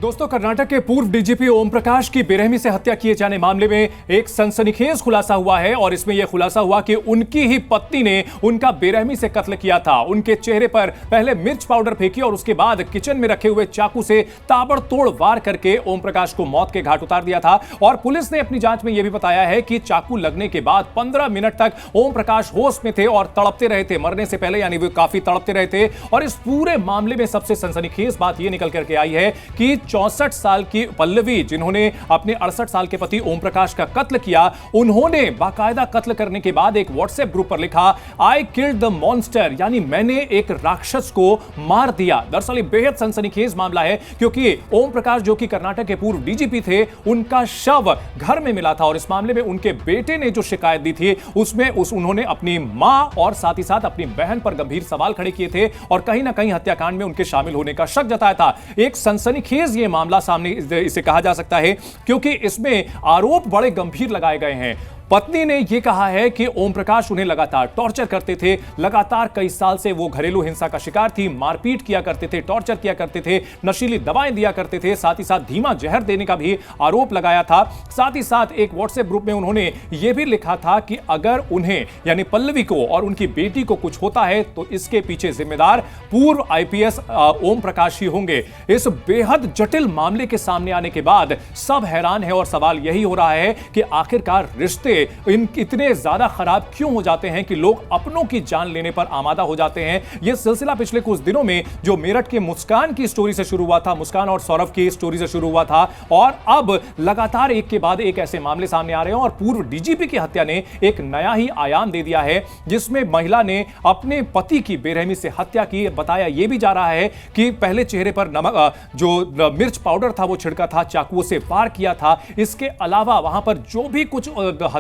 दोस्तों, कर्नाटक के पूर्व डीजीपी ओम प्रकाश की बेरहमी से हत्या किए जाने मामले में एक सनसनीखेज खुलासा हुआ है और इसमें यह खुलासा हुआ कि उनकी ही पत्नी ने उनका बेरहमी से कत्ल किया था। उनके चेहरे पर पहले मिर्च पाउडर फेंकी और उसके बाद किचन में रखे हुए चाकू से ताबड़तोड़ वार करके ओम प्रकाश को मौत के घाट उतार दिया था। और पुलिस ने अपनी जांच में यह भी बताया है कि चाकू लगने के बाद 15 मिनट तक ओम प्रकाश होश में थे और तड़पते रहे थे, मरने से पहले, यानी वे काफी तड़पते रहे थे। और इस पूरे मामले में सबसे सनसनीखेज बात यह निकल करके आई है कि 64 साल की पल्लवी, जिन्होंने अपने 68 साल के पति ओम प्रकाश का कत्ल किया, उन्होंने बाकायदा कत्ल करने के बाद एक व्हाट्सएप ग्रुप पर लिखा, आई किल्ड द मॉन्स्टर, यानी मैंने एक राक्षस को मार दिया। दरअसल ये बेहद सनसनीखेज मामला है क्योंकि ओम प्रकाश, जो कि कर्नाटक के पूर्व डीजीपी थे, उनका शव घर में मिला था और इस मामले में उनके बेटे ने जो शिकायत दी थी उसमें उन्होंने अपनी मां और साथ ही साथ अपनी बहन पर गंभीर सवाल खड़े किए थे और कहीं ना कहीं हत्याकांड में उनके शामिल होने का शक जताया था। एक सनसनीखेज ये मामला सामने इसे कहा जा सकता है क्योंकि इसमें आरोप बड़े गंभीर लगाए गए हैं। पत्नी ने यह कहा है कि ओम प्रकाश उन्हें लगातार टॉर्चर करते थे, लगातार कई साल से वो घरेलू हिंसा का शिकार थी, मारपीट किया करते थे, टॉर्चर किया करते थे, नशीली दवाएं दिया करते थे, साथ ही साथ धीमा जहर देने का भी आरोप लगाया था। साथ ही साथ एक व्हाट्सएप ग्रुप में उन्होंने यह भी लिखा था कि अगर उन्हें, यानी पल्लवी को और उनकी बेटी को कुछ होता है तो इसके पीछे जिम्मेदार पूर्व आईपीएस ओम प्रकाश ही होंगे। इस बेहद जटिल मामले के सामने आने के बाद सब हैरान है और सवाल यही हो रहा है कि आखिरकार रिश्ते इतने ज्यादा खराब क्यों हो जाते हैं कि लोग अपनों की जान लेने पर आमादा हो जाते हैं। यह सिलसिला पिछले कुछ दिनों में जो मेरठ के मुस्कान की स्टोरी से शुरू हुआ था, मुस्कान और सौरभ की स्टोरी से शुरू हुआ था और अब लगातार एक के बाद एक ऐसे मामले सामने आ रहे हैं और पूर्व डीजीपी की हत्या ने एक नया ही आयाम दे दिया है जिसमें महिला ने अपने पति की बेरहमी से हत्या की। बताया यह भी जा रहा है कि पहले चेहरे पर नमक, जो मिर्च पाउडर था वो छिड़का था, चाकुओं से वार किया था। इसके अलावा वहां पर जो भी कुछ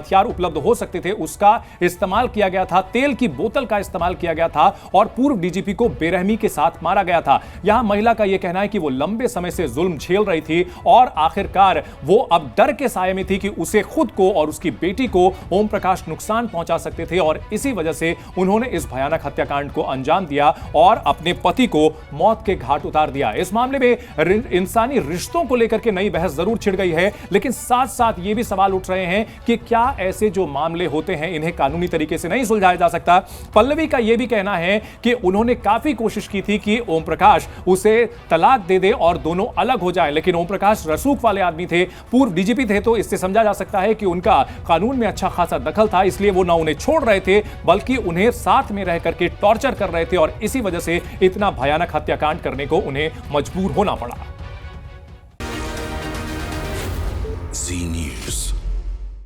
हथियार उपलब्ध हो सकते थे उसका इस्तेमाल किया गया था, तेल की बोतल का इस्तेमाल किया गया था और पूर्व डीजीपी को बेरहमी के साथ मारा गया था। यहां महिला का यह कहना है कि वो लंबे समय से जुल्म झेल रही थी और आखिरकार वो अब डर के साये में थी कि उसे खुद को और उसकी बेटी को ओम प्रकाश नुकसान पहुंचा सकते थे और इसी वजह से उन्होंने इस भयानक हत्याकांड को अंजाम दिया और अपने पति को मौत के घाट उतार दिया। इस मामले में इंसानी रिश्तों को लेकर के नई बहस जरूर छिड़ गई है, लेकिन साथ साथ ये भी सवाल उठ रहे हैं कि क्या ऐसे जो मामले होते हैं इन्हें कानूनी तरीके से नहीं सुलझाया जा सकता। पल्लवी का यह भी कहना है कि उन्होंने काफी कोशिश की थी कि ओम प्रकाश उसे तलाक दे दे और दोनों अलग हो जाएं, लेकिन ओम प्रकाश रसूख वाले आदमी थे, पूर्व डीजीपी थे, तो इससे समझा जा सकता है कि उनका कानून में अच्छा खासा दखल था, इसलिए वो ना उन्हें छोड़ रहे थे बल्कि उन्हें साथ में रह करके टॉर्चर कर रहे थे और इसी वजह से इतना भयानक हत्याकांड करने को उन्हें मजबूर होना पड़ा। जी न्यूज़।